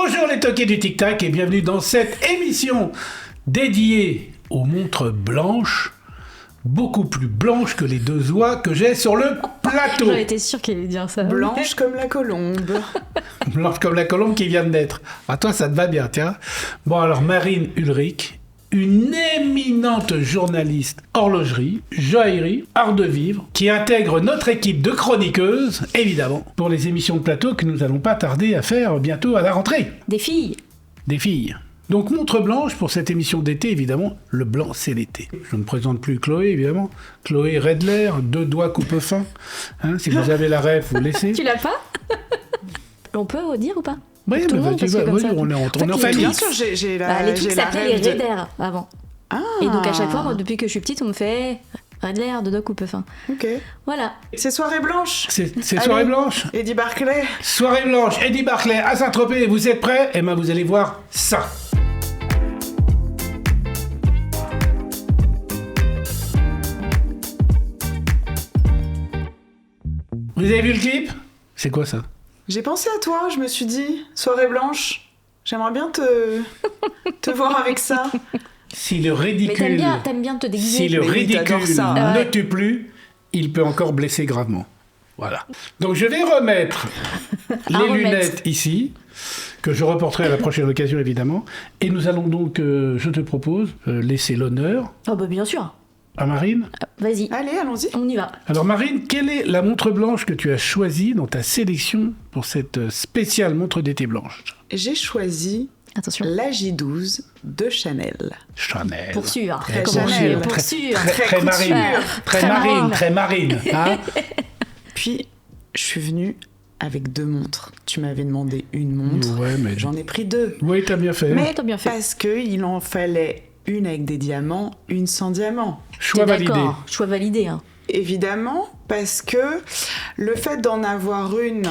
Bonjour les toqués du Tic Tac et bienvenue dans cette émission dédiée aux montres blanches, beaucoup plus blanches que les deux oies que j'ai sur le plateau. J'aurais été sûre qu'il allait dire ça. Blanche comme la colombe. Blanche comme la colombe qui vient de naître. Ah toi ça te va bien, tiens. Bon alors Marine Ulrich, une éminente journaliste horlogerie, joaillerie, art de vivre, qui intègre notre équipe de chroniqueuses, évidemment, pour les émissions de plateau que nous allons pas tarder à faire bientôt à la rentrée. Des filles. Des filles. Donc montre blanche pour cette émission d'été, évidemment, le blanc c'est l'été. Je ne présente plus Chloé, évidemment. Chloé Redler, 2 doigts coupe fin. Hein, si vous avez la rêve, vous laissez. Tu l'as pas? On peut redire ou pas? Oui, Tout le monde, parce que comme ça, on est en Bien famille. sûr, j'ai la les trucs j'ai la s'appelaient les rêve de- Raider avant. Ah. Et donc à chaque fois, moi, depuis que je suis petite, on me fait Redler de Doc ou Puffin. Ok. Voilà. C'est soirée blanche. C'est Allez. soirée blanche. Eddie Barclay. Soirée blanche, Eddie Barclay à Saint-Tropez, vous êtes prêts? Eh bien, vous allez voir ça. Vous avez vu le clip? C'est quoi ça? J'ai pensé à toi, je me suis dit, soirée blanche, j'aimerais bien te voir avec ça. Si le Mais ridicule, t'aimes bien te déguiser. si le Mais oui, ridicule t'adores ça. ne Ouais. tue plus, il peut encore blesser gravement. Voilà. Donc je vais remettre les remettre. lunettes ici, que je reporterai à la prochaine occasion évidemment. Et nous allons donc, je te propose, laisser l'honneur Oh bah bien sûr. à Marine. Vas-y, Allez, allons-y. on y va. Alors Marine, quelle est la montre blanche que tu as choisie dans ta sélection pour cette spéciale montre d'été blanche? J'ai choisi Attention. la J12 de Chanel. Chanel. Pour sûr. Très Comment Chanel. dire, pour Très- sûr. Très, Très très marine. couture. Très Très marine, marine. très marine. Hein. Puis, je suis venue avec 2 montres. Tu m'avais demandé une montre. Ouais, mais... J'en ai pris 2. Oui, t'as bien fait. Mais t'as bien fait. parce qu'il en fallait une avec des diamants, une sans diamants. Choix T'es validé. d'accord. Choix validé. Hein. Évidemment, parce que le fait d'en avoir une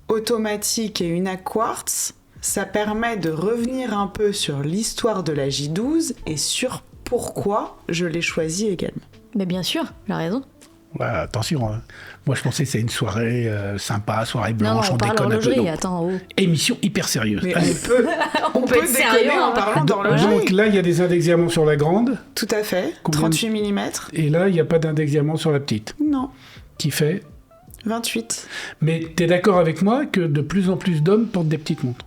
automatique et une à quartz, ça permet de revenir un peu sur l'histoire de la J12 et sur pourquoi je l'ai choisie également. Mais bien sûr, tu as raison. Ouais, attention, hein. Moi je pensais que c'est une soirée sympa, soirée Non, non, blanche, on parle déconne un peu. horlogerie. Non. Attends, oh. Émission hyper sérieuse. Mais Allez. on peut être sérieux, déconner en hein. parlant Donc d'horlogerie. là, il y a des index diamants sur la grande, Tout à fait. Combien 38 mm. et là, il n'y a pas d'index diamant sur la petite, Non. qui fait... 28. Mais t'es d'accord avec moi que de plus en plus d'hommes portent des petites montres?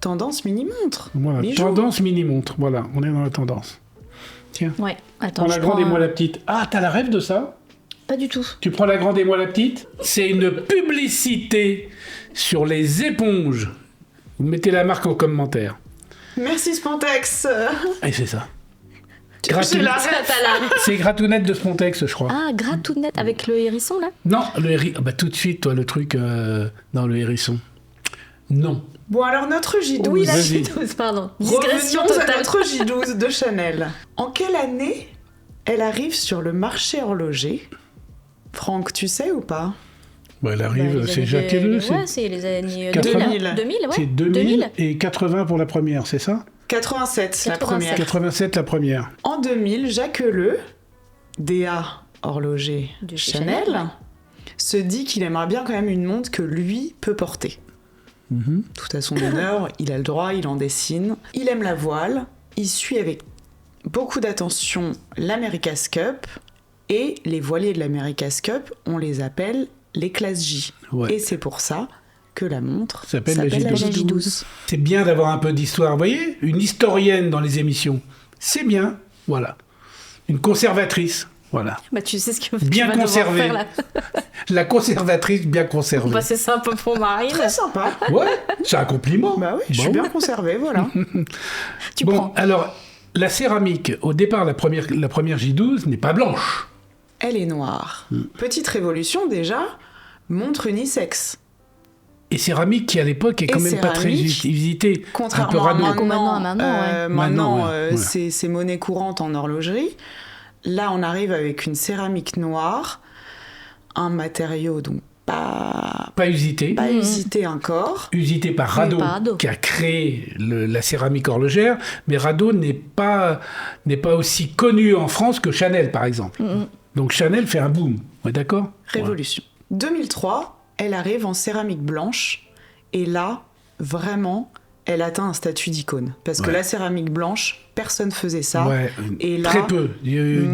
Tendance mini-montre. Voilà, Bijou. tendance mini-montre, voilà, on est dans la tendance. Tiens, Ouais, attends. prends la je grande prends et moi un- la petite. Ah, t'as la rêve de ça? Pas du tout. Tu prends la grande et moi la petite? C'est une publicité sur les éponges. Vous mettez la marque en commentaire. Merci Spantex. Et c'est ça. J'ai la Ça, rêve. t'as la- C'est Gratounette de Spontex, je crois. Ah, Gratounette avec le hérisson là. Non, le hérisson. Bah, tout de suite, toi, le truc dans le hérisson. Non. Bon alors notre J12. Oui, la Vas-y. J12, pardon. Discrétion Revenons à totale. notre J12 de Chanel. En quelle année elle arrive sur le marché horloger? Franck, tu sais ou pas? Bah, elle Bah, arrive, les c'est années- Jacques Ellul, Ouais, c'est les années 80. 2000. 2000, ouais. c'est 2000 et 80 pour la première, c'est ça? 87, la 87. première. 87 la première. En 2000, Jacques Ellul, DA horloger De Chanel, Chanel, ouais. se dit qu'il aimerait bien quand même une montre que lui peut porter. Mhm. Tout à son honneur, il a le droit, il en dessine. Il aime la voile, il suit avec beaucoup d'attention l'America's Cup, et les voiliers de l'America's Cup, on les appelle les classes J. Ouais. Et c'est pour ça que la montre Ça s'appelle la s'appelle la J12. J12. C'est bien d'avoir un peu d'histoire, vous voyez? Une historienne dans les émissions. C'est bien, voilà. Une conservatrice, voilà. Bah, tu sais ce que Bien tu vas devoir conservé. faire là. La conservatrice bien conservée. Bah, c'est sympa pour Marine. Très sympa. Ouais, c'est un compliment. Bah oui, je suis Bon. bien conservée, voilà. Tu Bon, prends. alors, la céramique, au départ, la première J12 n'est pas blanche. Elle est noire. Petite révolution déjà, montre unisexe. Et céramique qui, à l'époque, est Et quand même pas très céramique, visitée. Un peu Contrairement à radeau. maintenant, Maintenant, ouais. Maintenant, ouais. Ouais. c'est monnaie courante en horlogerie. Là, on arrive avec une céramique noire, un matériau donc pas Pas usité. usité encore. Usité par Rado, par Rado. qui a créé la céramique horlogère. Mais Rado n'est pas aussi connu en France que Chanel, par exemple. Donc Chanel fait un boom. Ouais, d'accord? Révolution. 2003, elle arrive en céramique blanche. Et là, vraiment, elle atteint un statut d'icône. Parce que Ouais. la céramique blanche, personne faisait ça. Ouais, Et là, très peu. Il y a eu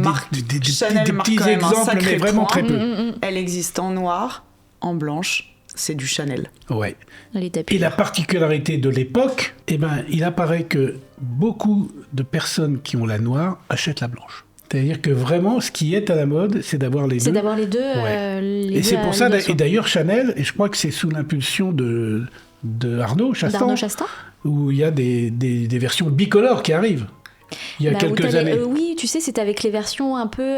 Chanel des marque petits quand même un exemples, sacré mais vraiment point. très peu. Elle existe en noir, en blanche, c'est du Chanel. Ouais. Elle est tapée. Et la particularité de l'époque, il apparaît que beaucoup de personnes qui ont la noire achètent la blanche. C'est-à-dire que vraiment, ce qui est à la mode, c'est d'avoir les C'est deux. d'avoir les deux. Ouais. Les Et deux c'est à pour ça, l'égation. et d'ailleurs Chanel, et je crois que c'est sous l'impulsion de Arnaud Chastan, D'Arnaud Chastain. où il y a des versions bicolores qui arrivent. Il y a Où quelques t'as années. oui, tu sais, c'était avec les versions un peu.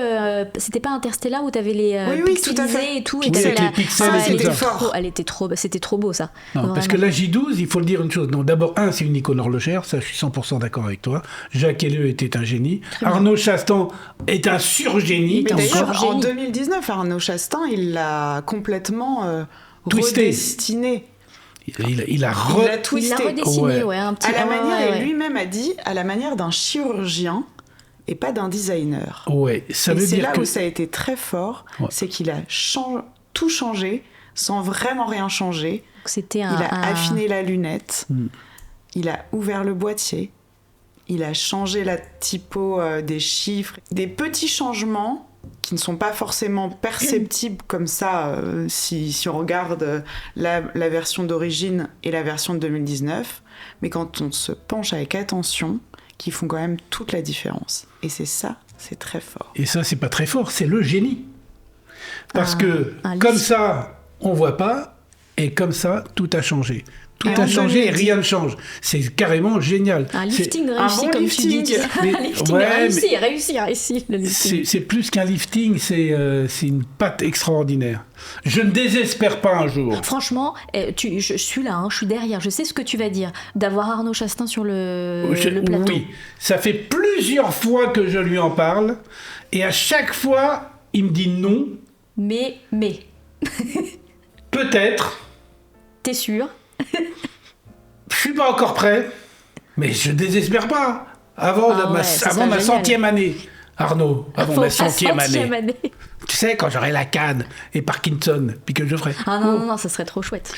C'était pas Interstellar où t'avais les Oui, tout à fait. pixelisés et tout. Oui, et t'avais avec les pixels et elle tout était ça. trop, elle était trop. C'était trop beau ça. Non, parce que la J12, il faut le dire une chose. Non, d'abord, c'est une icône horlogère, ça je suis 100% d'accord avec toi. Jacques Ellul était un génie. Arnaud Chastan est un surgénie. Mais Encore. d'ailleurs, en Génie. 2019, Arnaud Chastain, il l'a complètement Twisté. redestiné. Il a Il l'a Il l'a twisté. redessiné, Ouais. un petit À la ouais, manière, ouais, et lui-même a dit, à la manière d'un chirurgien et pas d'un designer. Ouais, ça Et veut c'est dire là que... où ça a été très fort, Ouais. c'est qu'il a tout changé sans vraiment rien changer. Donc c'était Il a affiné la lunette, il a ouvert le boîtier, il a changé la typo des chiffres. Des petits changements qui ne sont pas forcément perceptibles comme ça si on regarde la version d'origine et la version de 2019, mais quand on se penche avec attention, qui font quand même toute la différence. Et c'est très fort. Et ça, c'est pas très fort, c'est le génie. Parce que, un comme lisse. ça, on voit pas, et comme ça, tout a changé. Tout Et a en changé et 2010. rien ne change. C'est carrément génial. Un C'est- lifting un réussi, bon comme lifting. tu dis. Mais- Un lifting ouais, réussi, le lifting. C'est plus qu'un lifting, c'est une patte extraordinaire. Je ne désespère pas un jour. Franchement, je suis là, je suis derrière, je sais ce que tu vas dire. D'avoir Arnaud Chastain sur le plateau. Oui, ça fait plusieurs fois que je lui en parle, et à chaque fois, il me dit non, Mais, peut-être, t'es sûr? je suis pas encore prêt, mais je désespère pas. Avant, Ah ouais, ça avant serait ma génial. 100e année, Arnaud, avant ma 100e année. année. Tu sais, quand j'aurai la canne et Parkinson, puis que je ferai. Ah non, ça serait trop chouette.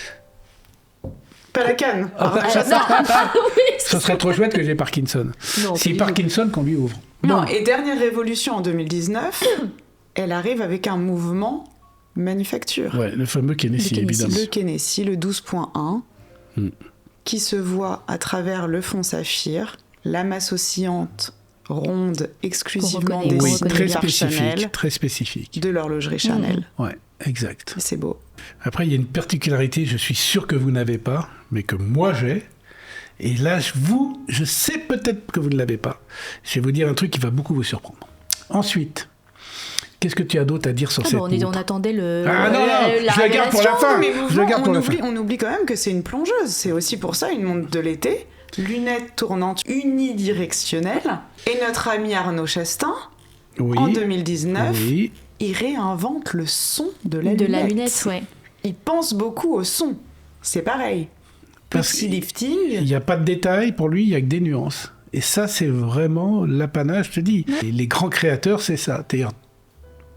Pas la canne. Ah, Oui, Ce serait trop chouette que j'ai Parkinson. Non, Si pas du Parkinson, qu'on lui ouvre. Non, et dernière révolution en 2019, elle arrive avec un mouvement manufacture. Ouais, le fameux Kenessi, Le Kenessi. évidemment. Le Kenessi, le 12.1, qui se voit à travers le fond saphir, lame associante ronde exclusivement reconnaît, Oui, reconnaît très dessinée par spécifique, Chanel, très spécifique. de l'horlogerie Chanel. Ouais, exact. Et c'est beau. Après, il y a une particularité, je suis sûr que vous n'avez pas, mais que moi j'ai. Et là, je sais peut-être que vous ne l'avez pas. Je vais vous dire un truc qui va beaucoup vous surprendre. Ensuite, qu'est-ce que tu as d'autre à dire sur Ah cette bon, montre on attendait le. Ah non, la je la garde pour la révélation. fin. Mais Je le garde pour la fin. on oublie quand même que c'est une plongeuse. C'est aussi pour ça une montre de l'été. Lunettes tournantes unidirectionnelles. Et notre ami Arnaud Chastain, Oui. en 2019, Oui. il réinvente le son de la De lunette. la lunette, ouais. Il pense beaucoup au son. C'est pareil. Parce Petit qu'il- lifting. Il n'y a pas de détails, pour lui, il n'y a que des nuances. Et ça, c'est vraiment l'apanage, je te dis. Et les grands créateurs, c'est ça. C'est-à-dire,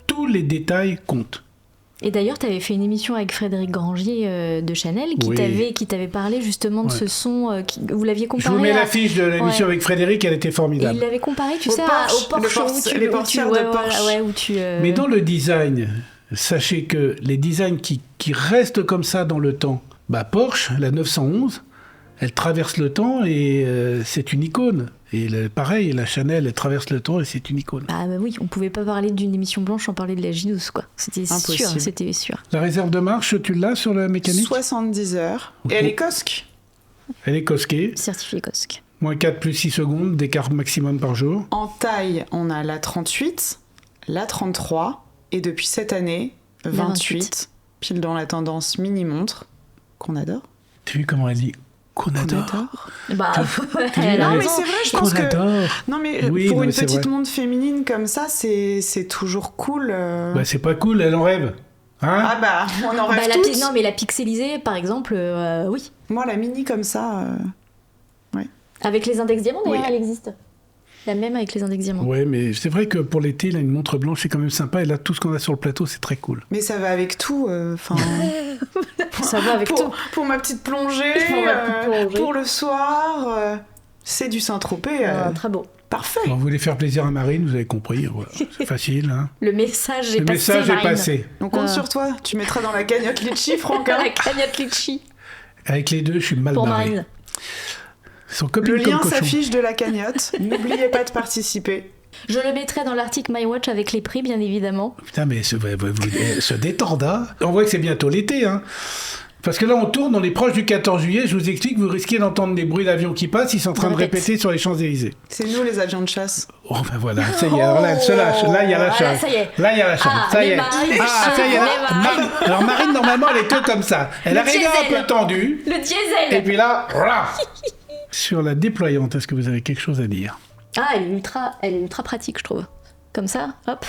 tous les détails comptent. Et d'ailleurs, tu avais fait une émission avec Frédéric Grangier de Chanel Oui. qui t'avait parlé justement de Ouais. ce son. Vous l'aviez Je comparé vous mets à- l'affiche de l'émission Ouais. avec Frédéric, elle était Et formidable. il l'avait comparé, tu Au sais, Porsche, au Porsche. le où Porsche, tu- les où tu- portières ouais, de voilà, Porsche. ouais, où tu, Mais dans le design, sachez que les designs qui restent comme ça dans le temps, Porsche, la 911, elle traverse le temps et c'est une icône. Et pareil, la Chanel, elle traverse le temps et c'est une icône. Ah bah oui, on pouvait pas parler d'une émission blanche sans parler de la J12, quoi. C'était sûr, Impossible. c'était sûr. La réserve de marche, tu l'as sur la mécanique 70 heures. Ok. Et elle est cosque. Elle est cosquée. Certifié COSC. Moins 4 plus 6 secondes d'écart maximum par jour. En taille, on a la 38, la 33, et depuis cette année, La 28, pile dans la tendance mini-montre, qu'on adore. Tu as vu comment elle dit qu'on Qu'on adore. adore. Bah, vu, elle a Non, mais raison. c'est vrai, je Qu'on pense que... adore. Non, mais Oui, pour non, une mais c'est petite vrai. montre féminine comme ça, c'est toujours cool. C'est pas cool, elle en rêve. Hein Ah bah, on en Bah, rêve la toutes. non, mais la pixelisée, par exemple, oui. Moi, la mini comme ça... Avec les index diamants, d'ailleurs, Oui. elle existe. La même avec les index diamants. Ouais, mais c'est vrai que pour l'été, là, une montre blanche, c'est quand même sympa. Et là, tout ce qu'on a sur le plateau, c'est très cool. Mais ça va avec tout. Enfin, Ça va avec tout. pour ma petite plongée, Pour ma petite plongée. pour le soir, c'est du Saint-Tropez. Très beau. Parfait. Alors, vous voulez faire plaisir à Marine, vous avez compris. Voilà. C'est facile. Hein. Le message est Le passé. message est Marine. passé. On compte sur toi. Tu mettras dans la cagnotte litchi, Franck. Dans la cagnotte litchi Avec les deux, je suis mal pour barré. Marine. Son copine Le comme lien cochon. s'affiche de la cagnotte. N'oubliez pas de participer. Je le mettrai dans l'article My Watch avec les prix, bien évidemment. Putain, mais se détendre, hein. On voit que c'est bientôt l'été, hein. Parce que là, on tourne, on est proche du 14 juillet. Je vous explique, vous risquez d'entendre des bruits d'avions qui passent. Ils sont en train de Répète. répéter sur les Champs-Élysées. C'est nous les avions de chasse. Oh, ben voilà, ça y est. Alors là, elle se lâche. Là, il y a la Ah, là, chasse. ça y est. Là, il y a la chasse. Ah, ça y les est. Marines. Ah, ça y est. Ah, Là, les Marines. Alors, Marine, normalement, elle est que comme ça. Elle Le arrive un diesel. peu tendue. Le diesel. Et puis là, voilà. Sur la déployante, est-ce que vous avez quelque chose à dire? Ah, elle est ultra pratique, je trouve. Comme ça, hop.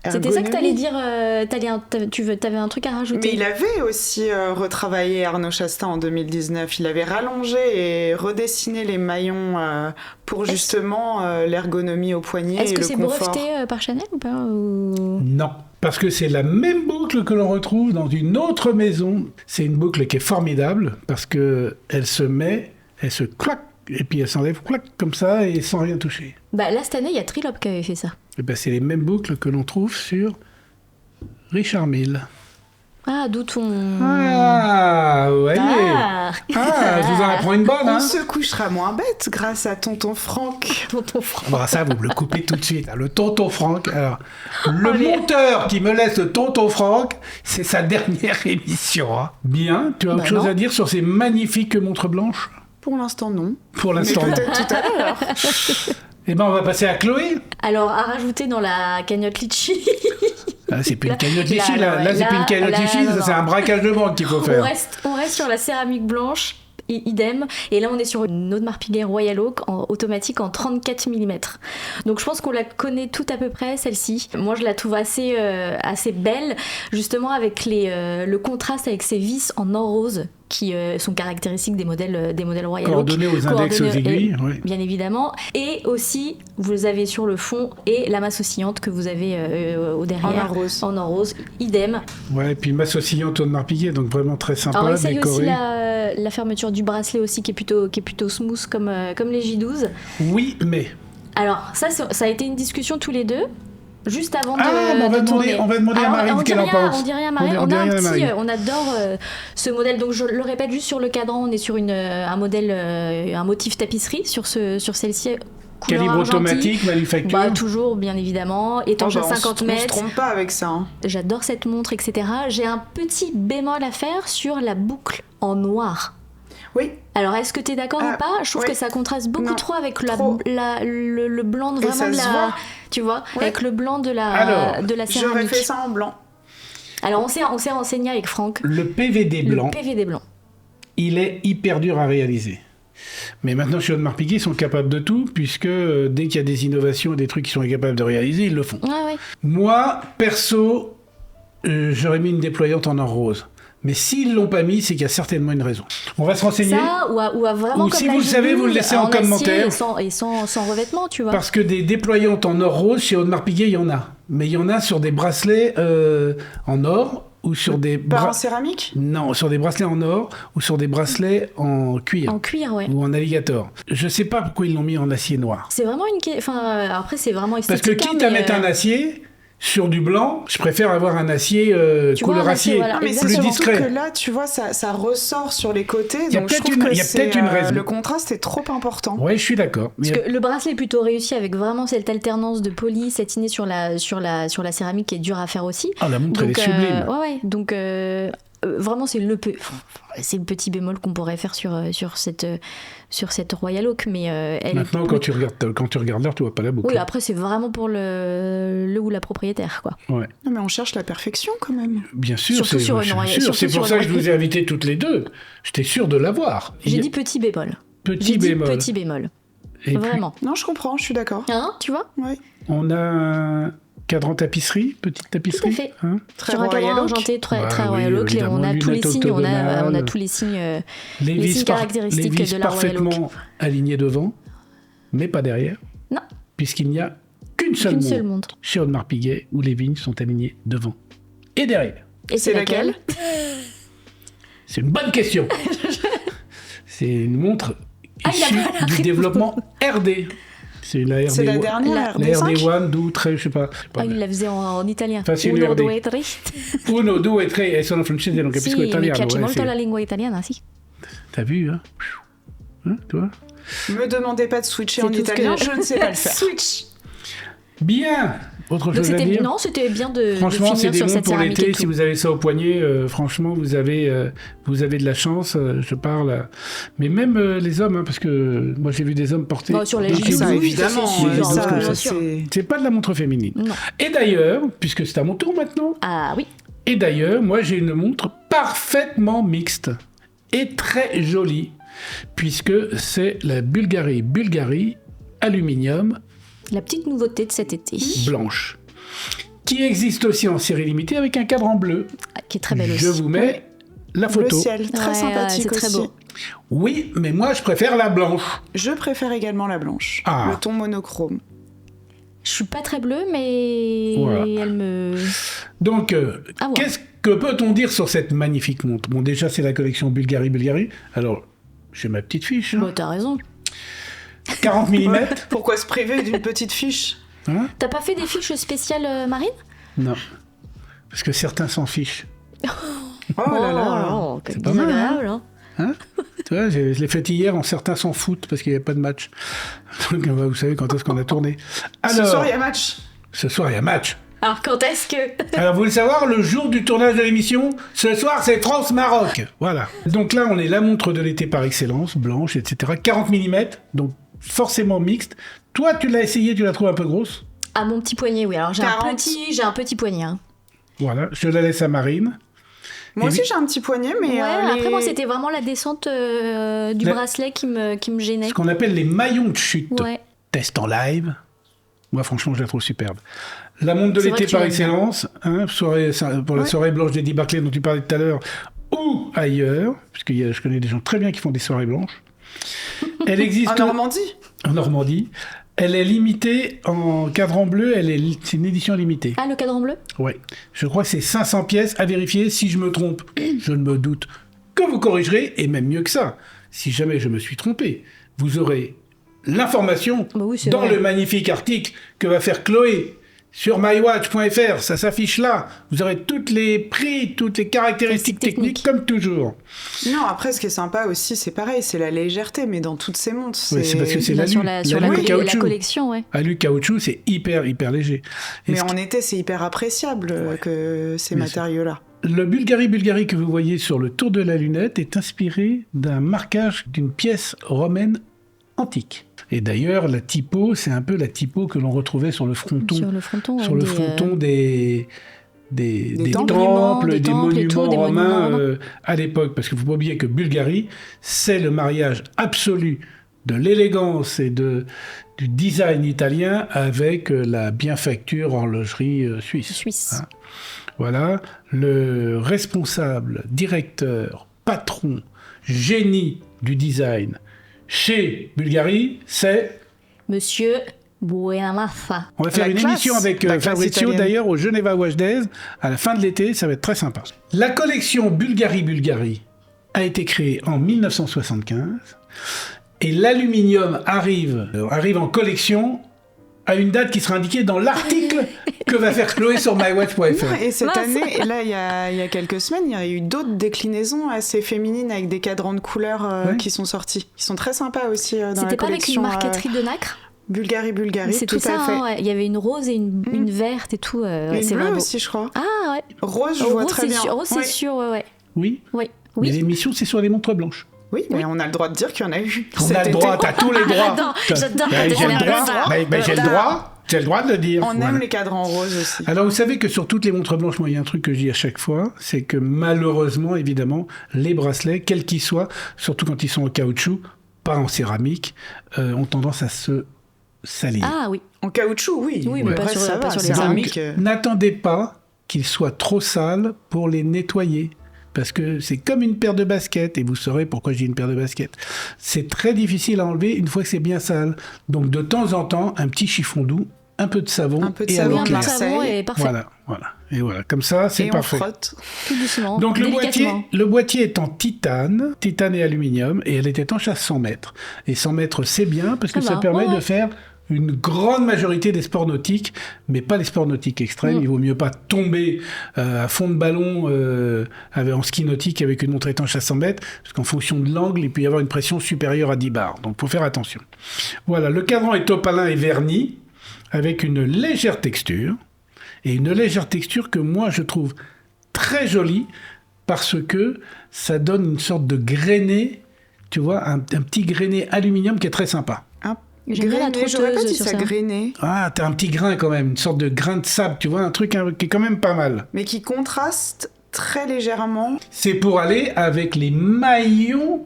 C'était ça que Ergonomie. t'allais dire. T'avais un truc à rajouter. Mais il avait aussi retravaillé Arnaud Chastain en 2019. Il avait rallongé et redessiné les maillons pour justement l'ergonomie au poignet Est-ce et que le c'est confort. breveté par Chanel ou pas ou... Non. Parce que c'est la même boucle que l'on retrouve dans une autre maison. C'est une boucle qui est formidable parce que elle se met, elle se claque, et puis elle s'enlève, clac, comme ça, et sans rien toucher. Bah là, cette année, il y a Trilop qui avait fait ça. Et ben, c'est les mêmes boucles que l'on trouve sur Richard Mille. Ah, d'où ton... Ah, vous voyez. Ah, Je vous en apprends une bonne, On hein. se couchera moins bête grâce à tonton Franck. tonton Franck. Bon, ça, vous me le coupez tout de suite. Le tonton Franck. Alors, le Allez. monteur qui me laisse le tonton Franck, c'est sa dernière émission. Hein. Bien, tu as autre Bah chose non. à dire sur ces magnifiques montres blanches? Pour l'instant, non. Pour Mais l'instant, non. peut-être tout à l'heure. Eh ben, on va passer à Chloé. Alors, à rajouter dans la cagnotte litchi, Ah, c'est plus une Là, cagnotte là, ici, là. ouais, Là, c'est là, plus une cagnotte là, ici, non, ça, c'est non. un braquage de banque qu'il faut faire. on reste sur la céramique blanche, idem. Et là, on est sur une Audemars Piguet Royal Oak en automatique en 34 mm. Donc, je pense qu'on la connaît tout à peu près, celle-ci. Moi, je la trouve assez belle, justement, avec le contraste avec ses vis en or rose qui sont caractéristiques des modèles Royal Oak. Coordonnées aux index, aux Coordonnées, aiguilles. Oui. Bien évidemment. Et aussi, vous avez sur le fond et la masse oscillante que vous avez au derrière. En or rose. En or rose, idem. Ouais, et puis masse oscillante Audemars Piguet, donc vraiment très sympa, Alors, essaye aussi décoré. la fermeture du bracelet aussi qui est plutôt smooth comme les J12. Oui, mais. Alors, ça a été une discussion tous les deux. Juste avant de, Ah, mais on va de demander- tourner. on va demander à Alors, Marine on ce dit qu'elle en rien- pense. On dit rien à Marine. On dit rien à Marine. On adore ce modèle. Donc je le répète juste sur le cadran, on est sur un modèle, un motif tapisserie sur celle-ci. Couleur Calibre argentique. automatique, manufacture. Bah, toujours, bien évidemment. Étanche Oh, bah, à 50 On se mètres. trompe pas avec ça. Hein. J'adore cette montre, etc. J'ai un petit bémol à faire sur la boucle en noir. Oui. Alors, est-ce que tu es d'accord Ah, ou pas? Je trouve oui. que ça contraste beaucoup Non, trop avec trop. le blanc de Et vraiment ça de se la... voit. Tu vois, Ouais. avec le blanc de la Alors, céramique. J'aurais fait ça en blanc. Alors, on s'est renseigné avec Franck. Le PVD blanc, Le PVD blanc. il est hyper dur à réaliser. Mais maintenant, chez Audemars Piguet, ils sont capables de tout, puisque dès qu'il y a des innovations et des trucs qu'ils sont capables de réaliser, ils le font. Ouais. Moi, perso, j'aurais mis une déployante en or rose. Mais s'ils l'ont pas mis, c'est qu'il y a certainement une raison. On va se renseigner. Ça, ou à vraiment Ou comme si la vous le savez, vous le laissez en acier commentaire. Et sans revêtement, tu vois. Parce que des déployantes en or rose, chez Audemars Piguet, il y en a. Mais il y en a sur des bracelets en or ou sur des... Pas en céramique? Non, sur des bracelets en or ou sur des bracelets en cuir. En cuir, ouais. Ou en alligator. Je sais pas pourquoi ils l'ont mis en acier noir. C'est vraiment Enfin, après, c'est vraiment Parce esthétique. que quitte à mettre un acier sur du blanc, je préfère avoir un acier Tu vois, couleur un acier, acier, voilà. Non, mais c'est plus surtout discret. que là, tu vois, ça ressort sur les côtés. Il y a Donc je peut-être trouve une- que il y a peut-être c'est, une raison. le contraste est trop important. Ouais, je suis d'accord. Parce Mais- que le bracelet est plutôt réussi avec vraiment cette alternance de poli satiné sur la céramique qui est dure à faire aussi. Ah, la montre, elle est sublime. Ouais. Donc vraiment c'est le petit bémol qu'on pourrait faire sur cette Royal Oak, mais elle. Maintenant, quand tu regardes l'heure, tu vois pas la boucle. Oui, après c'est vraiment pour le ou la propriétaire, quoi. Ouais. Non, mais on cherche la perfection quand même. Bien sûr, Surtout c'est sur bien une- sûr. surtout C'est sur pour une- ça que je vous ai invités toutes les deux. J'étais sûr de l'avoir. J'ai dit petit bémol. petit J'ai dit bémol. petit bémol. Et puis, Vraiment. Non, je comprends, je suis d'accord. Hein, tu vois? Ouais. on a un cadran tapisserie, petite tapisserie. Tout à fait. Hein, Très Sur un Royal cadran Oak. argenté très Ouais, Royal oui, Oak, on a évidemment, tous les lunettes signes, on a orthogonales. tous les signes. les Les vis, signes caractéristiques les vis de la Royal Oak. parfaitement alignés devant, mais pas derrière. Non, puisqu'il n'y a qu'une seule Une montre seule montre. chez Audemars Piguet où les vignes sont alignées devant et derrière. Et c'est laquelle? C'est une bonne question. C'est une montre Ah, il a issue pas la du réponse. développement RD. C'est la RD. C'est la dernière, La RD5. RD1, 2, 3, je sais pas. Ah, il la faisait en italien. Facile Uno, RD. due, tre. 1, 2 e 3 e sono francese, non capisco Sì, mi italiano. piace ouais, molto c'est- la lingua italiana, si. T'as vu, hein, toi. Me demandez pas de switcher C'est en tout ce italien, que- je ne sais pas le faire. Switch. Bien. Autre Donc chose à dire. non, c'était bien de Franchement, c'est finir des sur montres cette pour céramique et l'été. tout. Si vous avez ça au poignet, franchement, vous avez de la chance. Je parle. Mais même les hommes, hein, parce que moi j'ai vu des hommes porter. Bon, sur les Donc, Gilles, Ça, oui, évidemment, ça, c'est sûr, ça, bien sûr. c'est pas de la montre féminine. Non. Et d'ailleurs, puisque c'est à mon tour maintenant, Ah oui. et d'ailleurs, moi j'ai une montre parfaitement mixte et très jolie, puisque c'est la Bulgari Aluminium La petite nouveauté de cet été. blanche, qui existe aussi en série limitée avec un cadran bleu. Ah, qui est très belle aussi. Je vous mets la Le photo. ciel, très Ouais, sympathique c'est très aussi. beau. Oui, mais moi je préfère la blanche. Je préfère également la blanche, Ah. le ton monochrome. Je suis pas très bleue, mais Voilà. elle me... Donc, À voir. qu'est-ce que peut-on dire sur cette magnifique montre? Bon, déjà, c'est la collection Bulgari. Alors, j'ai ma petite fiche. hein. Bon, t'as raison. 40 mm. Pourquoi se priver d'une petite fiche? Hein? T'as pas fait des fiches spéciales Marine? Non. Parce que certains s'en fichent. Oh là là. Oh, C'est c'est pas mal, désagréable, hein. Tu vois, je l'ai fait hier, certains s'en foutent parce qu'il n'y avait pas de match. Donc, vous savez quand est-ce qu'on a tourné. Ce soir, il y a match. Ce soir, il y a match. Alors quand est-ce que... Alors, vous voulez savoir, le jour du tournage de l'émission, ce soir, c'est France-Maroc. Voilà. Donc là, on est la montre de l'été par excellence, blanche, etc. 40 mm, donc forcément mixte. Toi, tu l'as essayé, tu la trouves un peu grosse. À mon petit poignet, oui. Alors j'ai 40. un petit poignet. Hein. Voilà, je la laisse à Marine. Moi Et aussi, oui. j'ai un petit poignet, mais Ouais, après les- moi c'était vraiment la descente du La- bracelet qui me gênait. Ce qu'on appelle les maillons de chute. Ouais. Test en live. Moi, franchement, je la trouve superbe. La montre de C'est vrai l'été que tu par l'aimes bien. excellence, hein, pour la Ouais. soirée blanche d'Eddie Barclay dont tu parlais tout à l'heure, ou ailleurs, parce que je connais des gens très bien qui font des soirées blanches. Elle existe En Normandie. en Normandie. Elle est limitée en cadran bleu, c'est une édition limitée. Ah, le cadran bleu? Ouais. Je crois que c'est 500 pièces à vérifier. Si je me trompe, je ne me doute que vous corrigerez, et même mieux que ça. Si jamais je me suis trompé, vous aurez l'information Bah oui, c'est dans vrai. le magnifique article que va faire Chloé sur mywatch.fr. Ça s'affiche là. Vous aurez tous les prix, toutes les caractéristiques techniques, comme toujours. Non, après, ce qui est sympa aussi, c'est pareil, c'est la légèreté, mais dans toutes ces montres. Ouais, c'est parce que c'est Là, l'alu. sur la L'alu caoutchouc. collection, ouais. Alu caoutchouc, c'est hyper léger. Et Mais ce en été, c'est hyper appréciable que ces Bien sûr. matériaux-là. Le Bulgari que vous voyez sur le tour de la lunette est inspiré d'un marquage d'une pièce romaine antique. Et d'ailleurs, la typo, c'est un peu la typo que l'on retrouvait sur le fronton, Sur le fronton, sur ouais, le des, fronton des temples. temples, Des des temples et tout, monuments des romains monuments. à l'époque. Parce qu'il ne faut pas oublier que Bulgari, c'est le mariage absolu de l'élégance et du design italien avec la bienfacture horlogerie suisse. Suisse. Hein. Voilà, le responsable, directeur, patron, génie du design chez Bulgari, c'est... Monsieur Buenamassa. On va faire La une classe, émission avec la classe Fabrizio italienne. d'ailleurs au Geneva Watch Days à la fin de l'été, ça va être très sympa. La collection Bulgari a été créée en 1975 et l'aluminium arrive en collection à une date qui sera indiquée dans l'article que va faire Chloé sur mywatch.fr. Et cette Mince. année, là, il y a quelques semaines, il y a eu d'autres déclinaisons assez féminines avec des cadrans de couleurs Ouais. qui sont sortis. Ils sont très sympas aussi dans la C'était pas avec collection. une marqueterie de nacre? Bulgari, C'est tout tout ça, à fait. hein, ouais. Il y avait une rose et une verte et tout. Ouais, Une c'est bleue vraiment beau. aussi, je crois. Ah ouais. Rose, je Oh, vois rose, très c'est bien. sûr, rose, c'est Ouais. sûr, ouais. Oui, Oui. mais Oui. l'émission c'est sur les montres blanches. Oui, mais on a le droit de dire qu'il y en a eu. On cet a le été. droit, t'as tous les droits. J'adore, j'adore Ben, quand j'ai elle le a droit, ça. ben, j'ai le droit de le dire. On Voilà. aime les cadrans roses aussi. Alors vous savez que sur toutes les montres blanches, moi il y a un truc que je dis à chaque fois, c'est que malheureusement, évidemment, les bracelets, quels qu'ils soient, surtout quand ils sont en caoutchouc, pas en céramique, ont tendance à se salir. Ah oui. En caoutchouc, oui. Oui, mais Après, pas sur- ça pas va, sur les céramique. Donc, n'attendez pas qu'ils soient trop sales pour les nettoyer. parce que c'est comme une paire de baskets, et vous saurez pourquoi je dis une paire de baskets. C'est très difficile à enlever une fois que c'est bien sale. Donc de temps en temps, un petit chiffon doux, un peu de savon, Un peu de et savon, un Un peu de Marseille. savon et parfait. Voilà. Et voilà, comme ça, c'est Et parfait. on frotte. Tout doucement, Donc délicatement. le boîtier est en titane et aluminium, et elle est étanche à 100 mètres. Et 100 mètres, c'est bien, parce que Ça ça va, permet ouais. de faire une grande majorité des sports nautiques, mais pas les sports nautiques extrêmes. Il vaut mieux pas tomber à fond de ballon en ski nautique avec une montre étanche à 100 mètres, parce qu'en fonction de l'angle, il peut y avoir une pression supérieure à 10 bars. Donc il faut faire attention. Voilà, le cadran est opalin et verni, avec une légère texture, et une légère texture que moi je trouve très jolie, parce que ça donne une sorte de grainé, tu vois, un petit grainé aluminium qui est très sympa. J'aime bien la Grainé, j'aurais pas trotteuse dit sur ça, ça. grainé, Ah, t'as un petit grain quand même, une sorte de grain de sable, tu vois, un truc qui est quand même pas mal. mais qui contraste très légèrement. C'est pour aller avec les maillons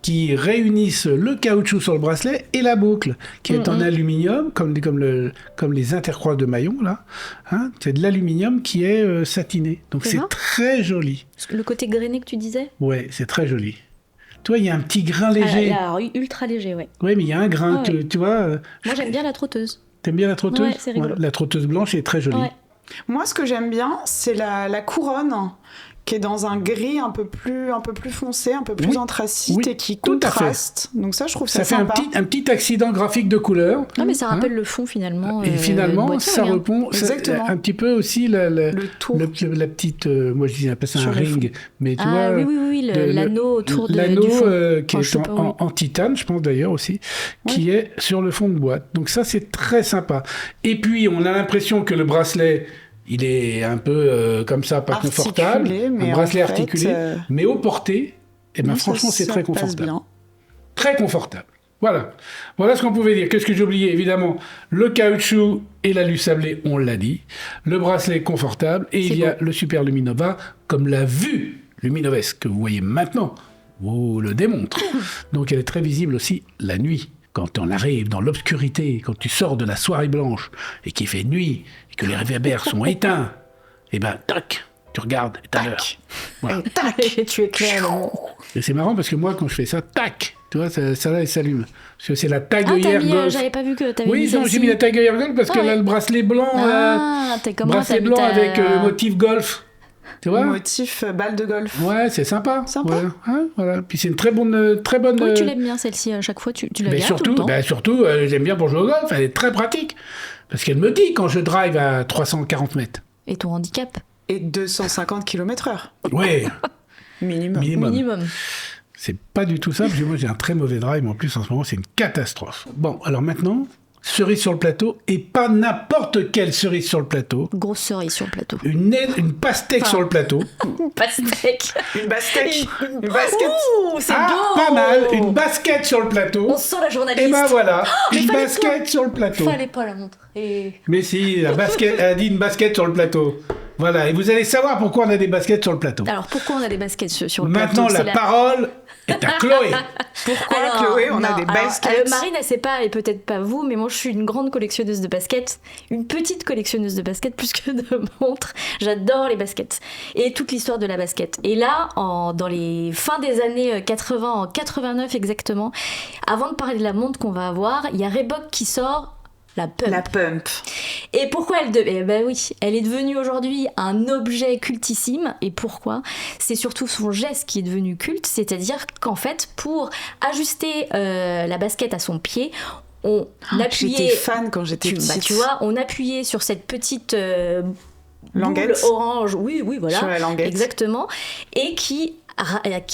qui réunissent le caoutchouc sur le bracelet et la boucle, qui est en aluminium, comme les intercroix de maillons, là. Hein, c'est de l'aluminium qui est satiné. Donc C'est c'est ça très joli. Le côté grainé que tu disais. Ouais, c'est très joli. Tu vois, il y a un petit grain léger. Ah, là, ultra léger, ouais. Oui, mais il y a un grain, Ah ouais. tu vois. Moi, j'aime bien la trotteuse. T'aimes bien la trotteuse? Ouais, c'est rigolo. La trotteuse blanche est très jolie. Ouais. Moi, ce que j'aime bien, c'est la couronne, qui est dans un gris un peu plus foncé, un peu plus Oui. anthracite, Oui, et qui tout à fait. contraste. Donc ça, je trouve Ça ça fait sympa. un petit accident graphique de couleur. Ah, mais ça Hein rappelle le fond, finalement. Et finalement, boîtier, ça regarde. répond Exactement. un petit peu aussi Le tour. la petite, moi je dis appelle ça un Sur le ring, mais tu Ah vois, oui, l'anneau autour l'anneau du fond. qui Enfin, je sais est pas, en titane, je pense d'ailleurs aussi, qui est sur le fond de boîte. Donc ça, c'est très sympa. Et puis, on a l'impression que le bracelet, il est un peu comme ça, pas Articulé, confortable, mais un bracelet en fait, articulé, mais au porté, eh ben, non, franchement, ça- c'est ça très passe confortable. bien. Très confortable. Voilà. Voilà ce qu'on pouvait dire. Qu'est-ce que j'ai oublié? Évidemment, le caoutchouc et l'alu sablé, on l'a dit. Le bracelet confortable. Et il y a le Super Luminova, comme la vue luminovesque que vous voyez maintenant, vous le démontre. Donc elle est très visible aussi la nuit. Quand on arrive dans l'obscurité, quand tu sors de la soirée blanche et qu'il fait nuit et que les réverbères sont éteints, et ben, tac, tu regardes et t'as l'heure. Voilà. Et tac. Et tu éclaires le monde. Et c'est marrant parce que moi, quand je fais ça, tac, tu vois, ça là, elle s'allume. Parce que c'est la Ah, tagueillère golf. j'avais pas vu que t'avais mis Oui, non, celle-ci. j'ai mis la taguillère golf parce Ah qu'elle a ouais. le bracelet blanc, Ah, t'es comment bracelet blanc avec motif golf. Tu vois? Motif balle de golf. Ouais, c'est sympa. Sympa. Voilà. Hein, voilà. Puis c'est une très bonne. Oui, tu l'aimes bien celle-ci à chaque fois, tu la mais gardes tout le temps. surtout, j'aime bien pour jouer au golf. Elle est très pratique parce qu'elle me dit quand je drive à 340 mètres. Et ton handicap Et 250 km/h. Ouais, Minimum. minimum. C'est pas du tout ça, parce que moi j'ai un très mauvais drive, mais en plus en ce moment c'est une catastrophe. Bon, alors maintenant, cerise sur le plateau, et pas n'importe quelle cerise sur le plateau. Grosse cerise sur le plateau. Une pastèque sur le plateau. Pastèque. Une basket. Une basket. Ouh, c'est Ah, beau. pas mal, une basket sur le plateau. On sent la journaliste. Et ben voilà, mais une fallait basket sur le plateau. Fallait pas la montrer. Mais si, la basket, elle a dit une basket sur le plateau. Voilà, et vous allez savoir pourquoi on a des baskets sur le plateau. Alors pourquoi on a des baskets sur le Maintenant, plateau? la parole est à Chloé. Pourquoi, Alors, Chloé, on a non, des alors, baskets Marine, elle sait pas, et peut-être pas vous, mais moi je suis une grande collectionneuse de baskets, une petite collectionneuse de baskets plus que de montres. J'adore les baskets et toute l'histoire de la basket. Et là, dans les fins des années 80, en 89 exactement, avant de parler de la montre qu'on va avoir, il y a Reebok qui sort la Pump. La pump. Et pourquoi eh ben oui, elle est devenue aujourd'hui un objet cultissime. Et pourquoi? C'est surtout son geste qui est devenu culte, c'est-à-dire qu'en fait, pour ajuster la basket à son pied, on appuyait. J'étais fan quand j'étais petite. Tu vois, on appuyait sur cette petite Languette. boule orange. Oui, voilà. Sur la languette. Exactement. Et qui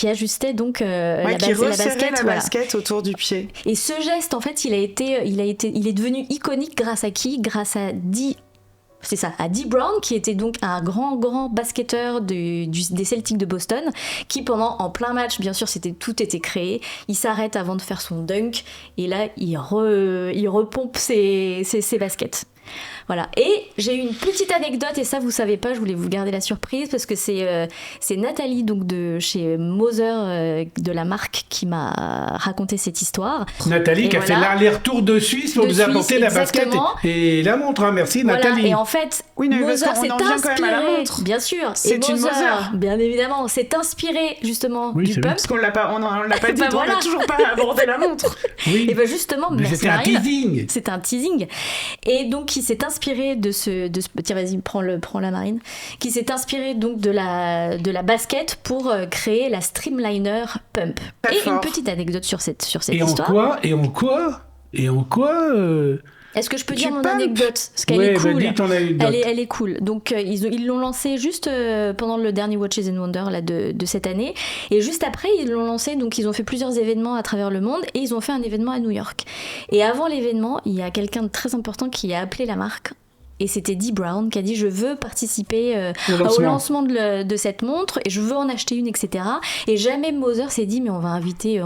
ajustait donc Ouais, qui resserrait la voilà. basket autour du pied. Et ce geste, en fait, il est devenu iconique grâce à qui? Grâce à Dee Brown, qui était donc un grand basketteur des Celtics de Boston, qui en plein match, bien sûr, tout était créé. Il s'arrête avant de faire son dunk, et là, il repompe ses baskets. Voilà. Et j'ai eu une petite anecdote, et ça vous savez pas, je voulais vous garder la surprise, parce que c'est Nathalie donc de chez Moser, de la marque, qui m'a raconté cette histoire. Nathalie qui a fait l'aller-retour de Suisse pour nous apporter la basket et la montre. Hein. Merci Nathalie. Voilà. Et en fait, Moser s'est inspiré, bien sûr, c'est une Moser, bien évidemment, s'est inspiré justement du pump. Parce qu'on l'a pas dit, on n'a toujours pas abordé la montre. Oui. Et ben justement, c'était un teasing. C'était un teasing. Et donc il s'est inspiré de ce tiens, vas-y, prends la Marine, qui s'est inspiré donc de la basket pour créer la Streamliner Pump. Une petite anecdote sur cette histoire. Et en quoi Est-ce que je peux dire mon anecdote? Parce qu'elle est cool. Dis ton anecdote. Elle est cool. Donc, ils l'ont lancé juste pendant le dernier Watches and Wonders là, de cette année. Et juste après, ils l'ont lancé. Donc, ils ont fait plusieurs événements à travers le monde. Et ils ont fait un événement à New York. Et avant l'événement, il y a quelqu'un de très important qui a appelé la marque. Et c'était Dee Brown qui a dit je veux participer au lancement de cette montre et je veux en acheter une, etc. Et jamais Moser s'est dit mais on va inviter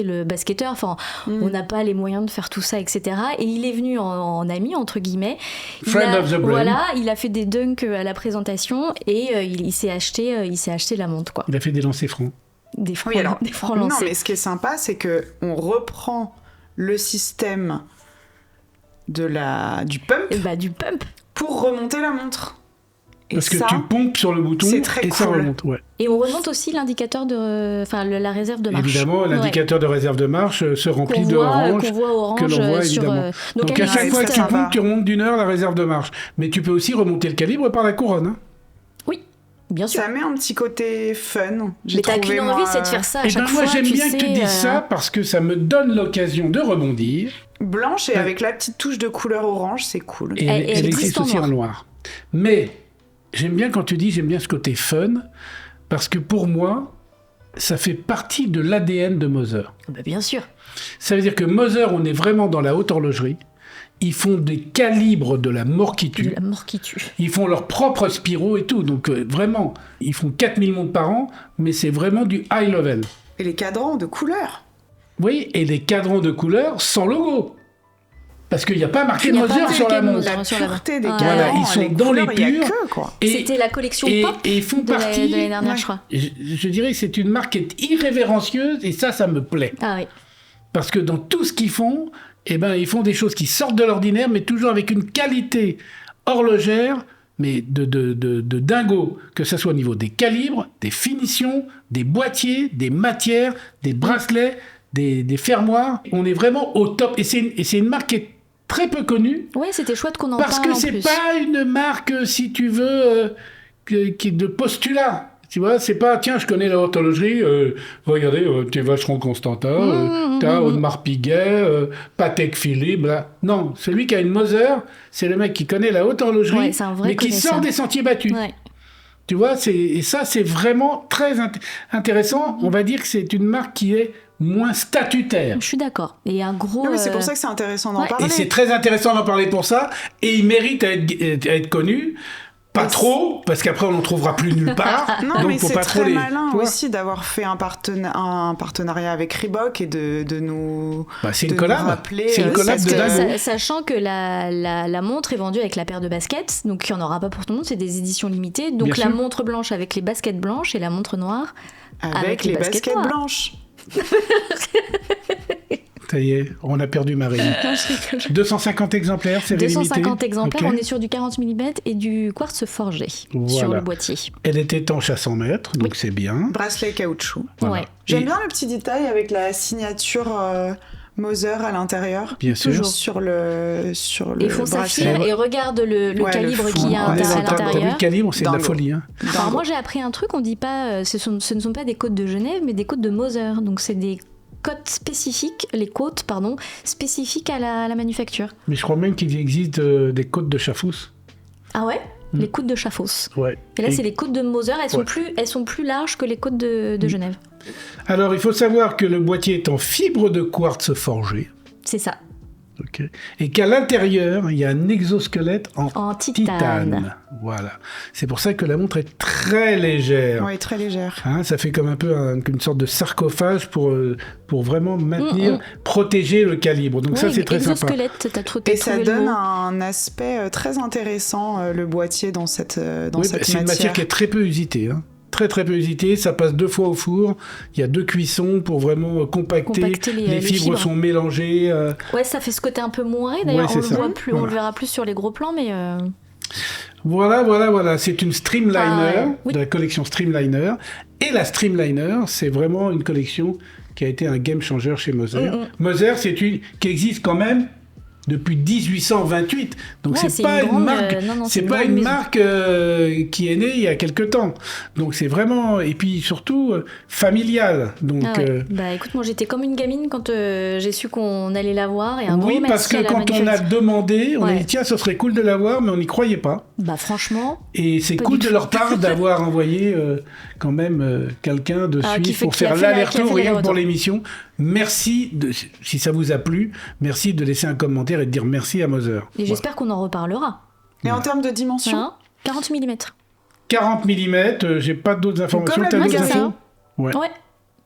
le basketteur, enfin on n'a pas les moyens de faire tout ça, etc. Et il est venu en ami entre guillemets. Friend of the brain. Voilà, il a fait des dunks à la présentation et il s'est acheté la montre quoi. Il a fait des lancers francs. Des francs lancés. Non mais ce qui est sympa c'est que on reprend le système du pump. Du pump. Pour remonter la montre. Parce que tu pompes sur le bouton et cool. Ça remonte. Ouais. Et on remonte aussi l'indicateur la réserve de marche. Évidemment, l'indicateur de réserve de marche se remplit de orange. Qu'on voit orange que l'on voit évidemment. Donc à chaque fois que tu pompes, tu remontes d'1 heure la réserve de marche. Mais tu peux aussi remonter le calibre par la couronne. Hein. Oui. Bien sûr. Ça met un petit côté fun. Mais t'as qu'une envie, c'est de faire ça à chaque fois. Moi, j'aime bien que tu dises ça parce que ça me donne l'occasion de rebondir. Blanche et avec la petite touche de couleur orange, c'est cool. Et elle existe aussi en noir. Mais j'aime bien quand tu dis j'aime bien ce côté fun parce que pour moi, ça fait partie de l'ADN de Moser. Bien sûr. Ça veut dire que Moser, on est vraiment dans la haute horlogerie. Ils font des calibres de la mort qui tue. Ils font leurs propres spiraux et tout. Donc vraiment, ils font 4000 montres par an, mais c'est vraiment du high level. Et les cadrans de couleur. Oui, et les cadrans de couleur sans logo. Parce qu'il n'y a pas marqué Moser sur la montre. La pureté des cadrans. Voilà, ils sont dans les purs. C'était la collection pop et ils font partie de l'année dernière, je crois. Je dirais que c'est une marque qui est irrévérencieuse et ça me plaît. Ah oui. Parce que dans tout ce qu'ils font, ils font des choses qui sortent de l'ordinaire, mais toujours avec une qualité horlogère, mais de dingo. Que ce soit au niveau des calibres, des finitions, des boîtiers, des matières, des bracelets, des fermoirs. On est vraiment au top. Et c'est une marque qui est très peu connue. Ouais, c'était chouette qu'on en parle. Parce que c'est pas une marque, si tu veux, qui est de postulat. Tu vois, c'est pas, tiens, je connais la haute horlogerie, regardez, t'es Vacheron Constantin, t'as Audemars Piguet, Patek Philippe, là. Non, celui qui a une Moser, c'est le mec qui connaît la haute horlogerie, mais qui sort des sentiers battus. Ouais. Tu vois, et ça, c'est vraiment très intéressant. On va dire que c'est une marque qui est moins statutaire. Je suis d'accord. Et un gros... Non, mais c'est pour ça que c'est intéressant d'en parler. Et c'est très intéressant d'en parler pour ça, et il mérite à être connu. Pas trop, parce qu'après on n'en trouvera plus nulle part. Non, donc mais faut c'est pas très trop malin aussi d'avoir fait un partenariat avec Reebok et de nous c'est une collab. Rappeler. C'est une collab de dingue. Sachant que la montre est vendue avec la paire de baskets, donc il n'y en aura pas pour tout le monde, c'est des éditions limitées. Donc Bien la sûr. montre blanche avec les baskets blanches et la montre noire avec les baskets blanches. Ça y est, on a perdu Marine. 250 exemplaires, c'est limité. 250 exemplaires, Okay. on est sur du 40 mm et du quartz forgé sur le boîtier. Elle est étanche à 100 mètres, donc c'est bien. Bracelet caoutchouc. Voilà. Ouais. J'aime bien le petit détail avec la signature Moser à l'intérieur. Bien sûr. Toujours. Sur le Et font bracelet. saphir et regarde le calibre fond. qu'il y a à T'as vu l'intérieur. le calibre, c'est de la Dingo. folie. Hein. Alors moi j'ai appris un truc, on dit pas, ce ne sont pas des côtes de Genève, mais des côtes de Moser. Donc c'est des côtes spécifiques, spécifiques à la manufacture. Mais je crois même qu'il existe des côtes de Chafouz. Ah ouais. Les côtes de Chafouz. Ouais. Et là c'est les côtes de Moser, elles sont plus larges que les côtes de Genève. Alors il faut savoir que le boîtier est en fibre de quartz forgé. C'est ça. Ok. Et qu'à l'intérieur, il y a un exosquelette En titane. Voilà. C'est pour ça que la montre est très légère. Oui, très légère. Hein, ça fait comme un peu une sorte de sarcophage pour vraiment maintenir, protéger le calibre. Donc ça, c'est très sympa. Exosquelette, t'as trouvé Et ça donne le mot. un aspect très intéressant, le boîtier dans cette Oui, cette c'est une matière qui est très peu usitée. Hein. Très très peu usitée, ça passe 2 fois au four, il y a 2 cuissons pour vraiment compacter, les fibres sont mélangées. Ouais, ça fait ce côté un peu moiré, d'ailleurs, Ouais, on c'est le ça. voit plus, on le verra plus sur les gros plans, mais... Voilà, c'est une Streamliner, Oui. de la collection Streamliner, et la Streamliner, c'est vraiment une collection qui a été un game changer chez Moser. Moser, c'est une qui existe quand même depuis 1828. Donc Ouais, c'est pas une grande, marque, c'est pas une marque qui est née il y a quelque temps. Donc c'est vraiment et puis surtout familial. Donc Bah écoute, moi j'étais comme une gamine quand j'ai su qu'on allait la voir et un oui, gros parce merci que à la quand on a demandé, on a dit tiens, ça serait cool de l'avoir, mais on n'y croyait pas. Bah franchement. Et c'est pas cool du de tout. leur part d'avoir envoyé quand même quelqu'un de suite pour faire l'aller-retour rien que pour l'émission. Merci, si ça vous a plu, merci de laisser un commentaire et de dire merci à Moser. Et j'espère qu'on en reparlera. Et en termes de dimension, Hein 40 mm. 40 mm, j'ai pas d'autres informations. Comme T'as la d'autres magasin. infos? Ouais. Ouais.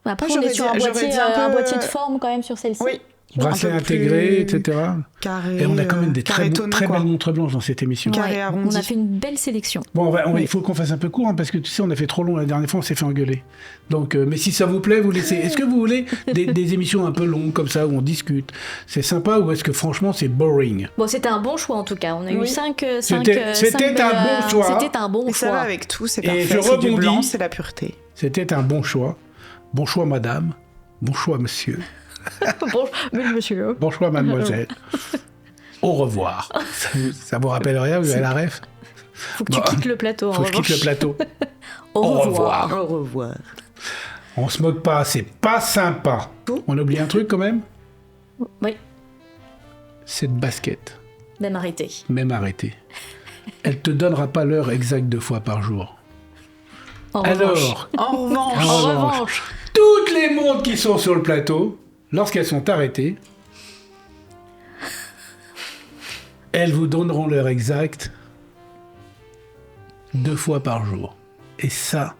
Après, on J'aurais est sur dit- un j'aurais dit un peu- boîtier de forme quand même sur celle-ci. oui, Bracelet un peu intégré, plus etc. carré. Et on a quand même des carré tonneau, très quoi. belles montres blanches dans cette émission. Carré arrondi. On a fait une belle sélection. Bon, il faut qu'on fasse un peu court, hein, parce que tu sais, on a fait trop long la dernière fois, on s'est fait engueuler. Donc, mais si ça vous plaît, vous laissez. Est-ce que vous voulez des émissions un peu longues comme ça, où on discute? C'est sympa, ou est-ce que franchement, c'est boring? Bon, c'était un bon choix en tout cas. On a eu 5 C'était un bon choix. C'était un bon Et ça va choix. avec tout, c'est Et parfait. je C'est du rebondis. blanc, c'est la pureté. C'était un bon choix. Bon choix, madame. Bon choix, monsieur. Bon, mais monsieur. Bon choix, mademoiselle. Au revoir. Ça vous rappelle rien? Vous avez la ref? Faut que tu quittes le plateau. Faut que je quitte le plateau. Au revoir. Au revoir. On se moque pas, c'est pas sympa. On oublie un truc quand même? Oui, Cette basket, même arrêté. même arrêtée, elle te donnera pas l'heure exacte 2 fois par jour. En revanche. Alors, En revanche, En En revanche. revanche. toutes les montres qui sont sur le plateau, lorsqu'elles sont arrêtées, elles vous donneront l'heure exacte 2 fois par jour. Et ça,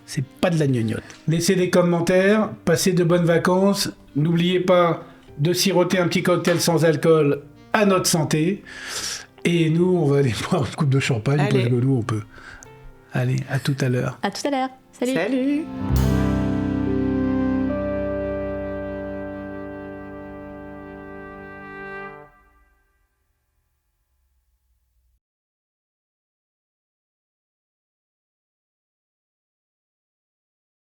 c'est pas de la gnognotte. Laissez des commentaires, passez de bonnes vacances. N'oubliez pas de siroter un petit cocktail sans alcool à notre santé. Et nous, on va aller boire une coupe de champagne Allez. parce que nous, on peut. Allez, à tout à l'heure. À tout à l'heure. Salut. salut.